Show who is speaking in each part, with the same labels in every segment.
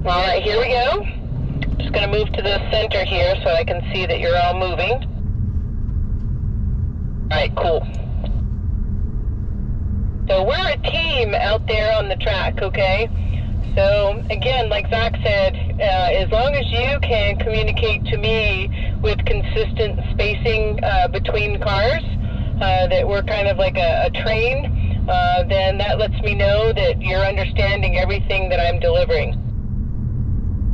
Speaker 1: All right, here we go. Just going to move to the center here so I can see that you're all moving. All right, cool. So we're a team out there on the track, okay? So again, like Zach said, as long as you can communicate to me with consistent spacing between cars, that we're kind of like a train, then that lets me know that you're understanding everything that I'm delivering.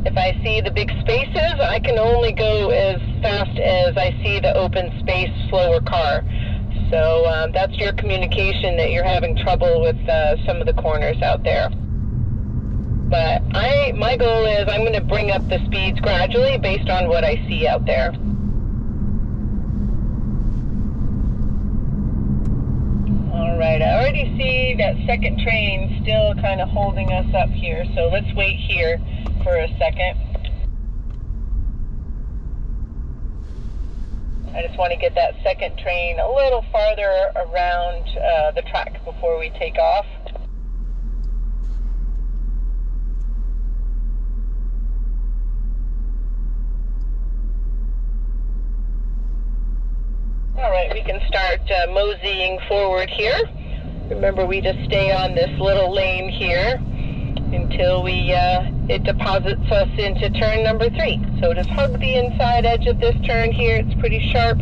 Speaker 1: If I see the big spaces, I can only go as fast as I see the open space, slower car. So that's your communication that you're having trouble with some of the corners out there. But my goal is I'm going to bring up the speeds gradually based on what I see out there. All right, I already see that second train still kind of holding us up here, so let's wait here for a second. I just want to get that second train a little farther around the track before we take off. All right, we can start moseying forward here. Remember, we just stay on this little lane here until it deposits us into turn number 3. So just hug the inside edge of this turn here. It's pretty sharp.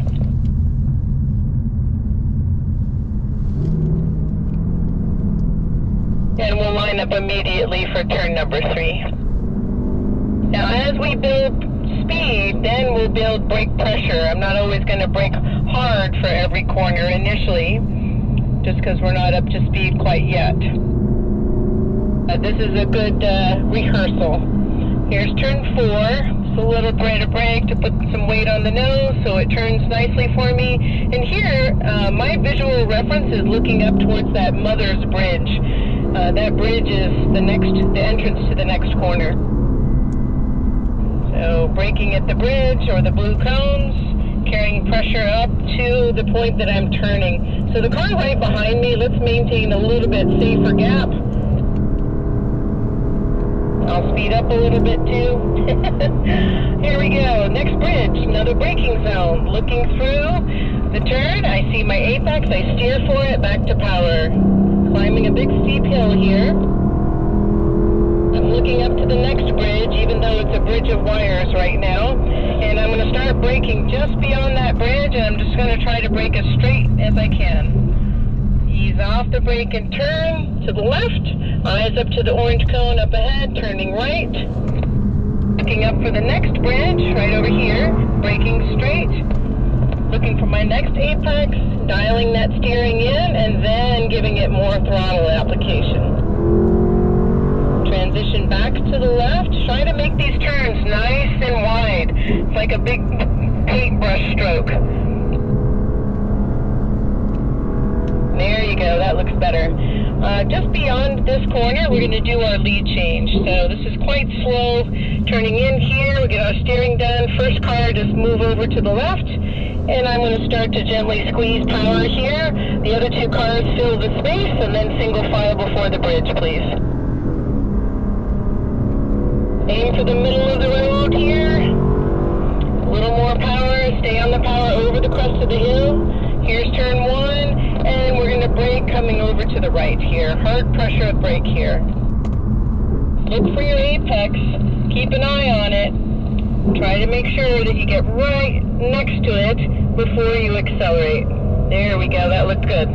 Speaker 1: And we'll line up immediately for turn number 3. Now, as we build speed, then we'll build brake pressure. I'm not always going to brake hard for every corner initially, just because we're not up to speed quite yet. This is a good rehearsal. Here's turn 4. It's a little bit of brake to put some weight on the nose so it turns nicely for me. And here, my visual reference is looking up towards that Mother's Bridge. That bridge is the entrance to the next corner. So braking at the bridge or the blue cones, carrying pressure up to the point that I'm turning. So the car right behind me, let's maintain a little bit safer gap. I'll speed up a little bit too. Here we go, next bridge, another braking zone. Looking through the turn, I see my apex, I steer for it, back to power. Climbing a big steep hill here. I'm looking up to the next bridge, even though it's a bridge of wires right now. And I'm going to start braking just beyond that bridge, and I'm just going to try to brake as straight as I can. Ease off the brake and turn to the left. Eyes up to the orange cone up ahead, turning right. Looking up for the next bridge, right over here. Braking straight. Looking for my next apex, dialing that steering in, and then giving it more throttle application. Transition back to the left. Try to make these turns nice and wide. It's like a big paintbrush stroke. There you go, that looks better. Just beyond this corner, we're going to do our lead change. So this is quite slow. Turning in here, we get our steering done. First car, just move over to the left. And I'm going to start to gently squeeze power here. The other 2 cars fill the space, and then single file before the bridge, please. Aim for the middle of the road here. A little more power. Stay on the power over the crest of the hill. Here's turn 1, and we're going to brake coming over to the right here. Hard pressure of brake here. Look for your apex. Keep an eye on it. Try to make sure that you get right next to it before you accelerate. There we go, that looks good.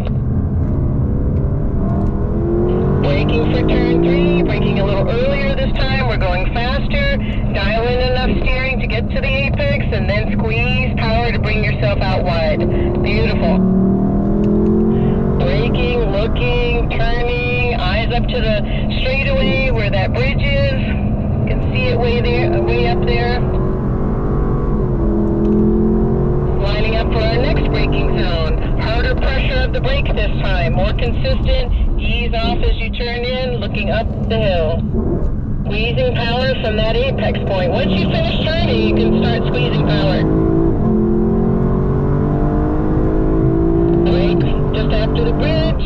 Speaker 1: Braking for turn 3, braking a little earlier this time. We're going faster. Dial in enough steering to get to the apex, and then squeeze power to bring yourself out wide. Beautiful. Braking, looking, turning, eyes up to the straightaway where that bridge is. You can see it way up there. Lining up for our next braking zone. Harder pressure of the brake this time. More consistent. Ease off as you turn in, looking up the hill. Squeezing power from that apex point. Once you finish turning, you can start squeezing power. Brake just after the bridge.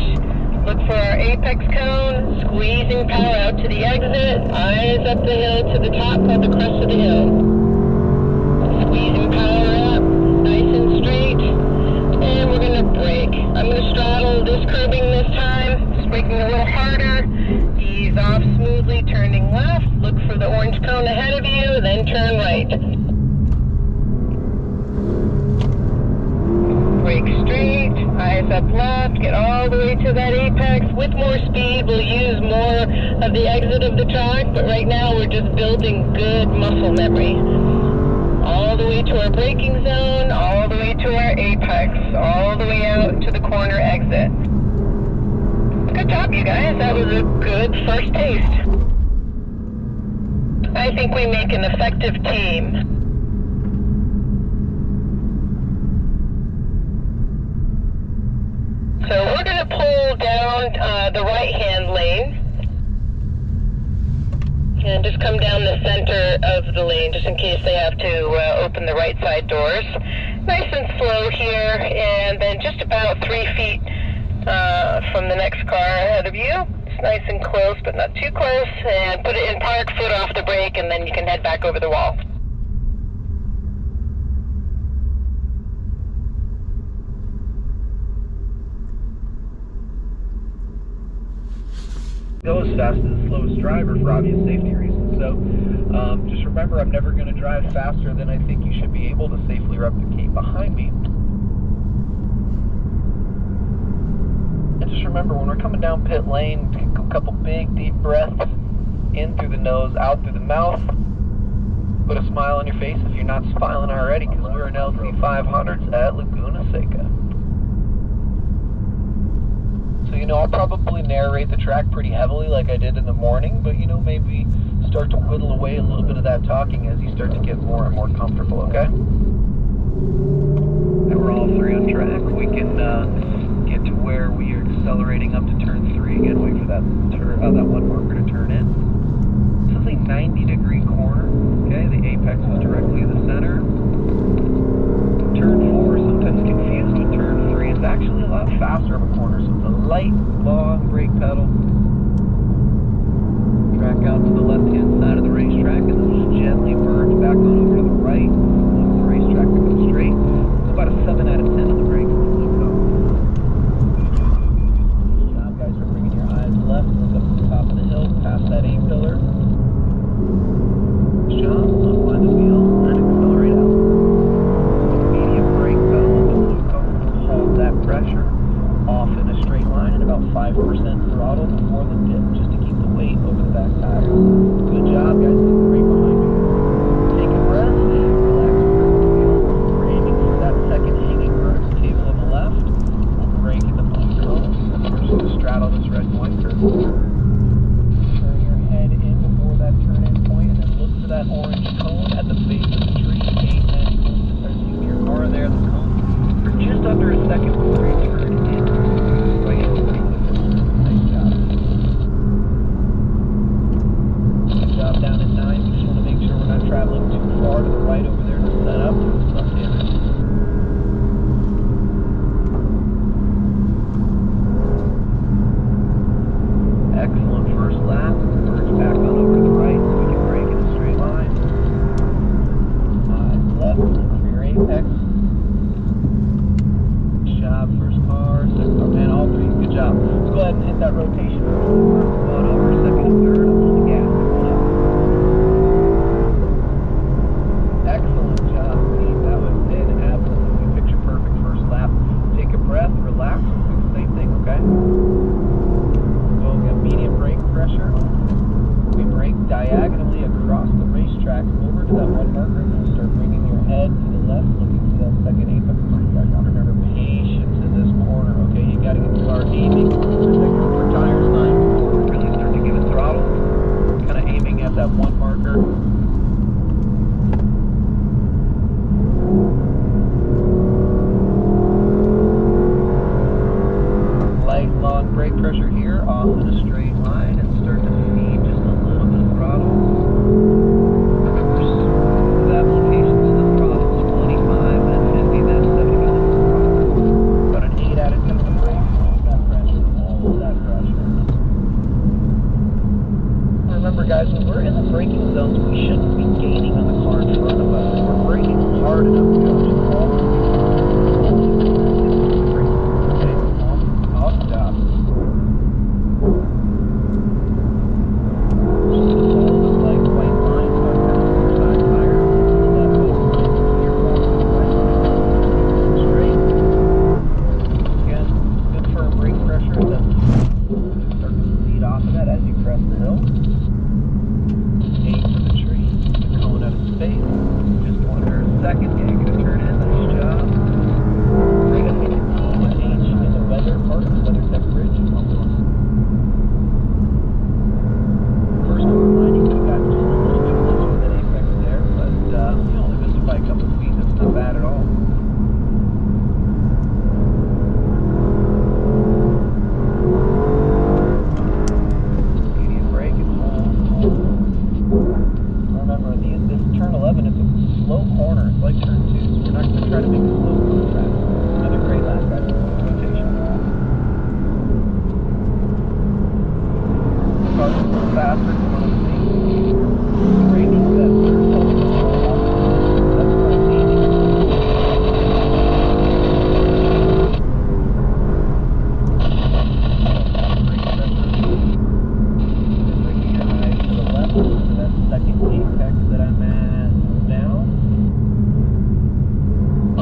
Speaker 1: Look for our apex cone. squeezing power out to the exit, eyes up the hill to the top of the crest of the hill. Squeezing power up, nice and straight, and we're going to brake. I'm going to straddle this curbing this time, just braking a little harder, ease off smoothly, turning left, look for the orange cone ahead of you, then turn right. Brake straight, eyes up left, get all the way to that apex. With more speed, we'll use more of the exit of the track, but right now we're just building good muscle memory. All the way to our braking zone, all the way to our apex, all the way out to the corner exit. Good job, you guys. That was a good first taste. I think we make an effective team. So we're going to pull down the right-hand lane and just come down the center of the lane just in case they have to open the right side doors. Nice and slow here, and then just about 3 feet from the next car ahead of you. It's nice and close, but not too close, and put it in park, foot off the brake, and then you can head back over the wall.
Speaker 2: Go as fast as the slowest driver for obvious safety reasons. So just remember, I'm never going to drive faster than I think you should be able to safely replicate behind me. And just remember, when we're coming down pit lane, take a couple big deep breaths in through the nose, out through the mouth. Put a smile on your face if you're not smiling already, because we're in LC500s at Laguna Seca. So, I'll probably narrate the track pretty heavily like I did in the morning, but, maybe start to whittle away a little bit of that talking as you start to get more and more comfortable, okay? Now we're all three on track. We can get to where we are accelerating up to turn 3. Again, wait for that one marker to turn in. This is a 90-degree corner, okay? The apex is directly in the center. Turn 4 is sometimes confused with turn 3. It's actually a lot faster of a corner, so it's a light, long brake pedal. Track out to the left-hand side of the racetrack, and then just gently merge back on over to the right. Look the racetrack to go straight. It's about a 7 out of 10 on the brakes. Good job, guys, for bringing your eyes left. Look up to the top of the hill, past that A-pillar. Good job. Unwind the wheel and accelerate out. Medium brake pedal on the blue cone. Hold that pressure off in a straight line at about 5% throttle before the dip, just to keep the weight over the back tire. Good job, guys. Look right behind me. Take a breath. Relax the wheel. We're aiming for that second hanging vertical cable on the left. We'll brake in the blue cone. We're just going to straddle this red pointer. Turn your head in before that turn-in point, and then look for that orange cone at the base of the tree. Aim that cone to start seeing your car there, the cone. For just under a second before you turn in. Right over the nice job. Good job down at 9. We just want to make sure we're not traveling too far to the right over there to set up for the left-handers. Excellent first lap. Merge back on over to the right so we can brake in a straight line. Eyes left, look for your apex. Good job, first car, second car, man, all three, good job. Let's go ahead and hit that rotation. First one over, second and third, and pull the gas. Excellent job, team. That was an absolutely picture perfect first lap. Take a breath, relax, we'll do the same thing, okay? We'll get medium brake pressure. We brake diagonally across the racetrack over to that one marker. We'll start bringing your head to the left, looking for that second apex. Remember, patience in this corner, okay? You got to get to our aiming. Protect your rear tires 9 before we really start to give it throttle. Kind of aiming at that one marker. Light, long brake pressure here, off in a straight line, and start to feed just a little bit of throttle. Remember, smooth application to the throttle, 25, then 50, then 70 miles per hour. About an 8 out of 10 on the brakes. Hold that pressure, hold that pressure. braking zones, we shouldn't be gaining on the car in front of us. If we're braking hard enough, we should all okay, off stop. Just follow the white line by passing your side tire. Pull that white line clear off to the right. Straight. Again, good firm brake pressure. It doesn't start to bleed off of that as you crest the hill. Aim for the tree. The cone out of space. Just under a second. Yeah, you're gonna turn in. Nice job. We're gonna hit the T with H in the weather part of the WeatherTech bridge. First one reminding you got just a little bit closer than apex there, but you only missed it by a couple of feet. That's not bad at all. Medium brake and hold. Remember, this turn 11 is a slow corner. It's like turn 2, so we're not going to try to make a slow corner fast. Another great lap, guys. Rotation. The car's a little faster. Come on, see. Braking that third pole. That's what I'm needing. To the left, to that second apex that I'm at now.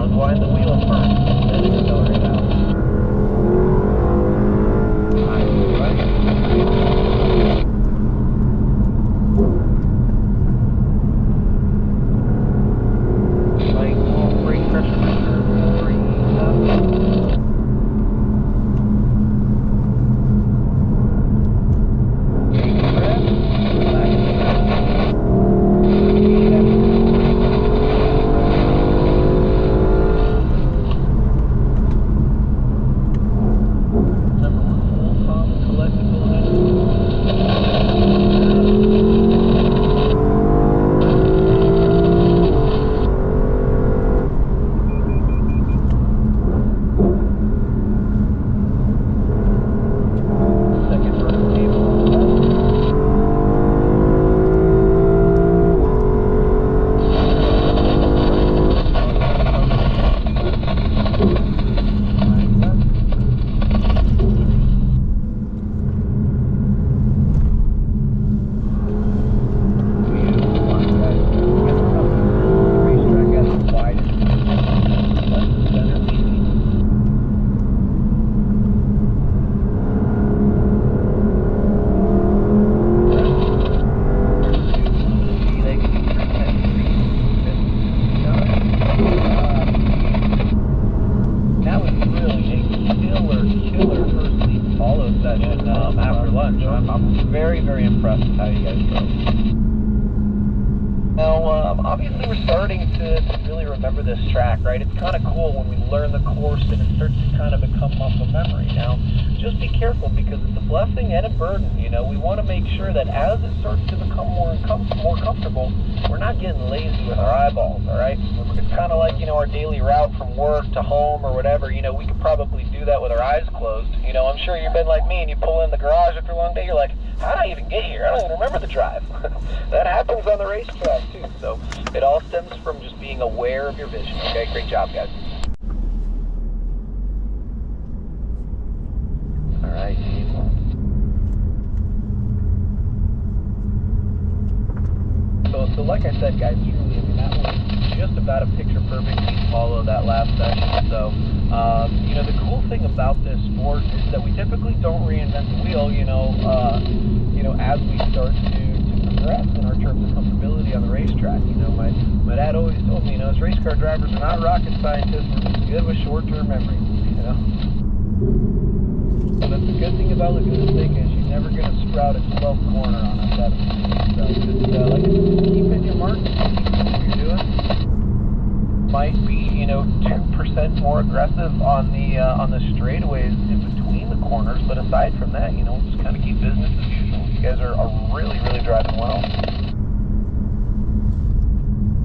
Speaker 2: Unwind the wheel first, then accelerate out. Nice, right? Light wall brake pressure measure, 4 ease up. Take a breath, relax the back. Remember, we're cool, calm, and collectible. Second rudder cable on the left. Line left. Beautiful line, guys. Again, we're up in the middle of the racetrack at its widest. Left to center, easy. That was really a killer first lead follow session after lunch. I'm very, very impressed with how you guys drove. Now, obviously we're starting to really remember this track, right? It's kind of cool when we learn the course and it starts to kind of become muscle memory. Now, just be careful because it's a blessing and a burden. You know, we want to make sure that as it starts to become more comfortable, we're not getting lazy with our eyeballs, all right? It's kind of like, you know, our daily route from work to home or whatever. You know, we could probably do that with our eyes closed. You know, I'm sure you've been like me and you pull in the garage after a long day, you're like, how did I even get here? I don't even remember the drive. That happens on the racetrack too. So it all stems from just being aware of your vision. Okay, great job, guys. All right, team. So like I said, guys, truly, I mean, that was just about a picture-perfect follow that last session. So, you know, the cool thing about this sport is that we typically don't reinvent the wheel, you know, as we start to progress in our terms of comfortability on the racetrack. You know, my dad always told me, you know, as race car drivers are not rocket scientists, we're just good with short-term memory, you know. So that's the good thing about Laguna Seca is you're never going to sprout a 12th corner on us out of the So just, like I said, keep hitting your mark, keep doing what you're doing. Might be, you know, 2% more aggressive on the straightaways in between the corners, but aside from that, you know, just kind of keep business as usual. You guys are really, really driving well.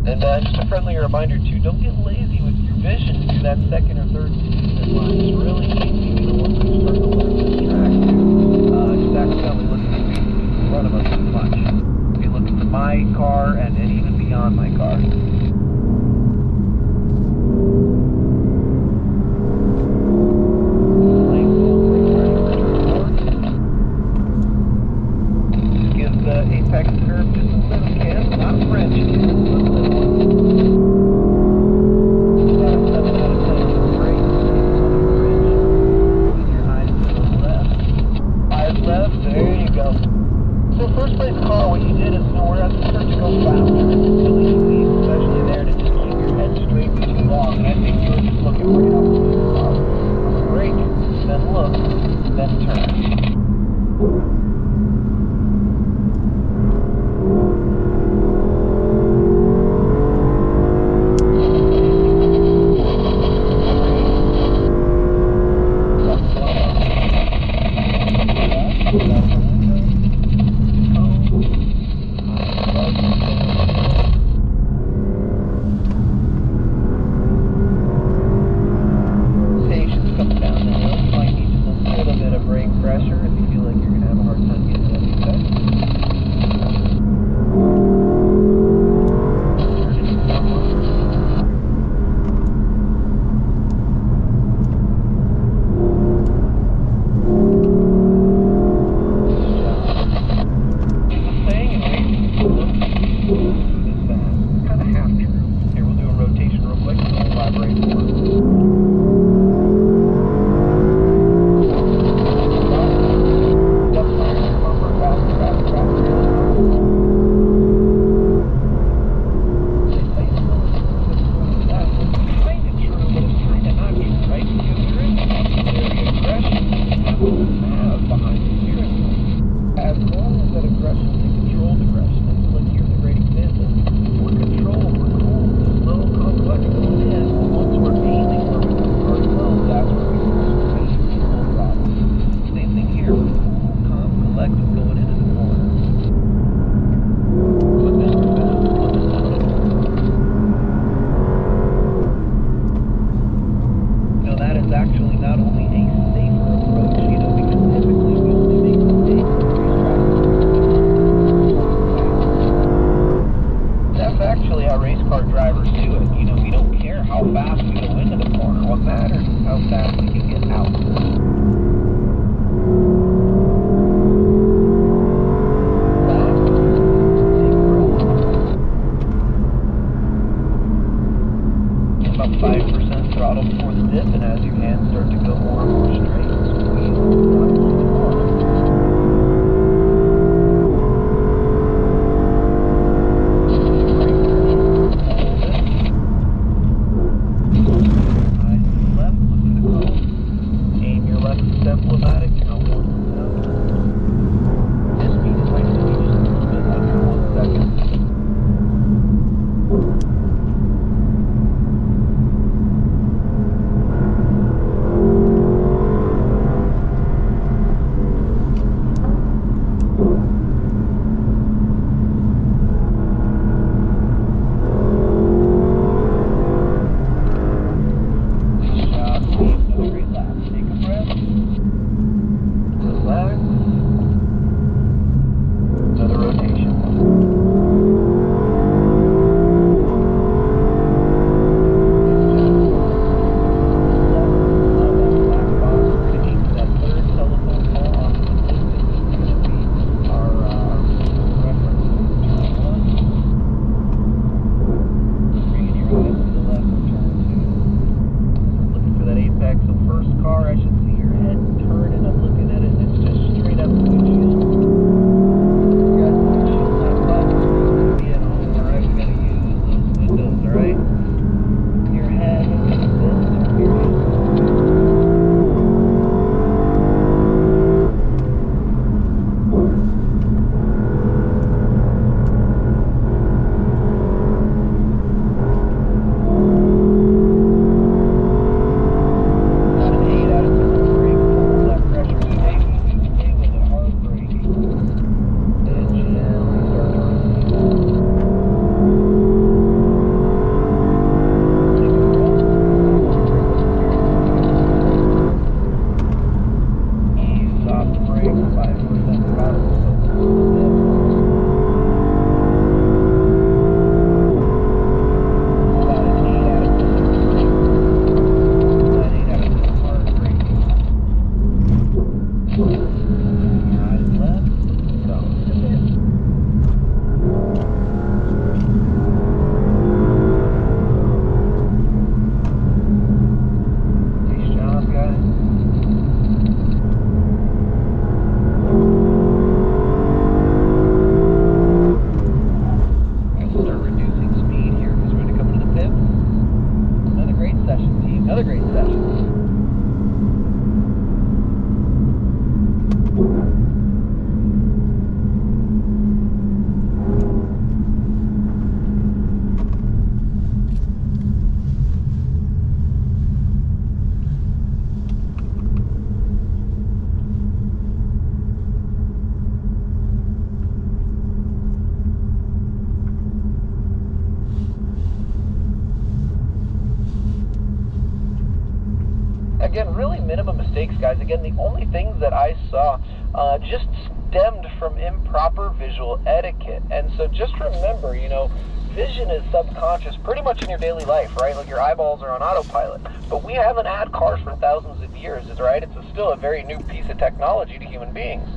Speaker 2: And just a friendly reminder too, don't get lazy with your vision through that second or third season line. It's really easy, you know, once we start to learn this track to just accidentally look at the speed in front of us too much. Be looking to then turn. really minimum mistakes, guys. Again, the only things that I saw just stemmed from improper visual etiquette. And so just remember, you know, vision is subconscious pretty much in your daily life, right? Like your eyeballs are on autopilot. But we haven't had cars for thousands of years, right? It's still a very new piece of technology to human beings.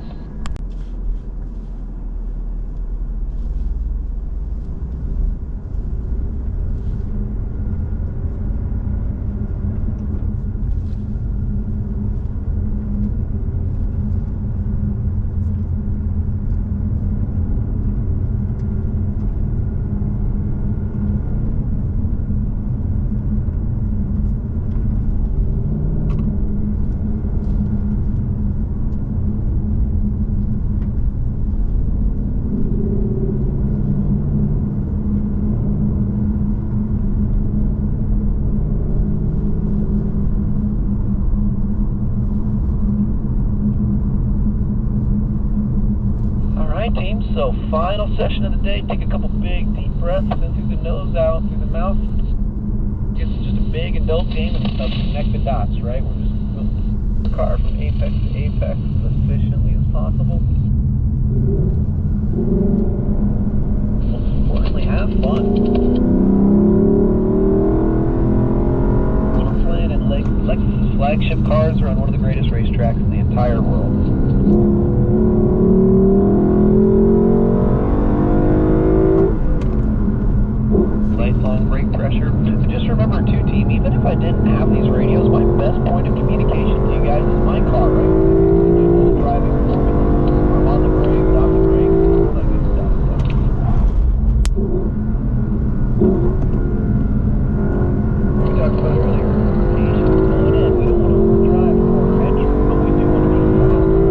Speaker 2: Team, so final session of the day. Take a couple big deep breaths in through the nose, out through the mouth. It's just a big adult game of connect the dots, right? We're just building the car from apex to apex as efficiently as possible. Most importantly, have fun. So we're playing in Lexus flagship cars are on one of the greatest racetracks in the entire world. Long brake pressure. But just remember too, team, even if I didn't have these radios, my best point of communication to you guys is my car, right? Full driving formula. I'm on the brakes, off the brakes, all that good stuff. We talked about earlier, patience pulling in. We don't want to overdrive or venture, but we do want to be fast.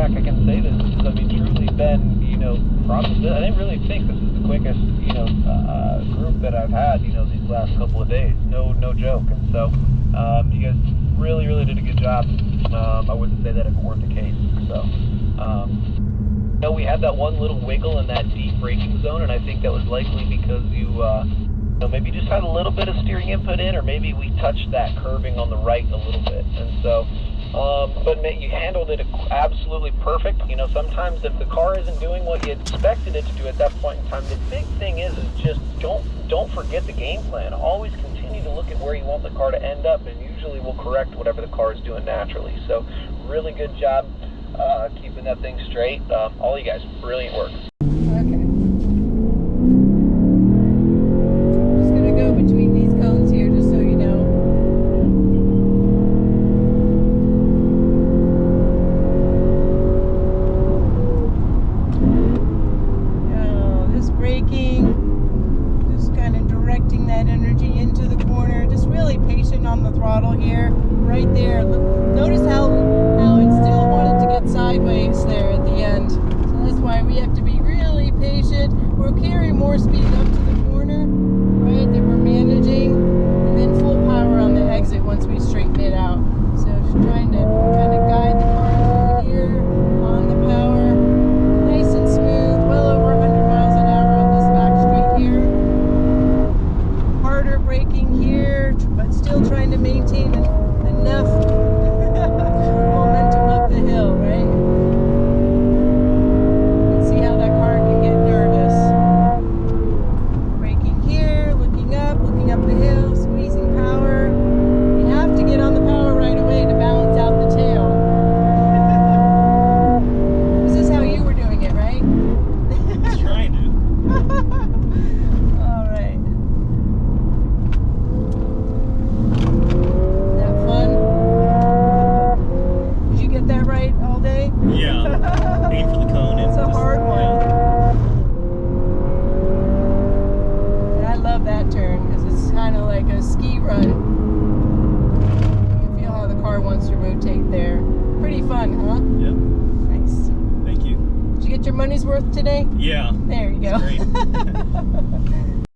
Speaker 2: track, I can say this. This has, I mean, truly been, you know, probably, I didn't really think this is the quickest, you know, group that I've had, you know, these last couple of days. No joke. And so, you guys really did a good job. I wouldn't say that if it weren't the case. So, you know, we had that one little wiggle in that deep braking zone, and I think that was likely because you know, maybe just had a little bit of steering input in, or maybe we touched that curving on the right a little bit. And so, but you handled it absolutely perfect. You know, sometimes if the car isn't doing what you expected it to do at that point in time, the big thing is just don't forget the game plan. Always continue to look at where you want the car to end up, and usually we'll correct whatever the car is doing naturally. So, really good job keeping that thing straight. All you guys, brilliant work.
Speaker 3: Okay. Just gonna go between these cones here, just so you know. Oh, this braking, just kind of directing that energy into the corner. Just really patient on the throttle here, right there. Notice how it still wanted to get sideways there at the end. So that's why we have to be really patient. We'll carry more speed up to the corner, right, that we're managing, and then full power on the exit once we straighten it out. So just trying to kind of guide the car through here on the power. Nice and smooth, well over 100 miles an hour on this back street here. Harder braking here, but still trying to maintain enough momentum up the hill, right? You can see how that car can get nervous. Braking here, looking up the hill, squeezing power. You have to get on the power right away to balance out the tail. This is how you were doing it, right?
Speaker 4: Trying to.
Speaker 3: All right. Is that fun? Did you get that right all day?
Speaker 4: Yeah. Aim for the cone.
Speaker 3: It's a hard one. And I love that turn because it's kind of like a ski run. You can feel how the car wants to rotate there. Pretty fun, huh?
Speaker 4: Yep.
Speaker 3: Nice.
Speaker 4: Thank you.
Speaker 3: Did you get your money's worth today?
Speaker 4: Yeah.
Speaker 3: There you go.
Speaker 4: It's great.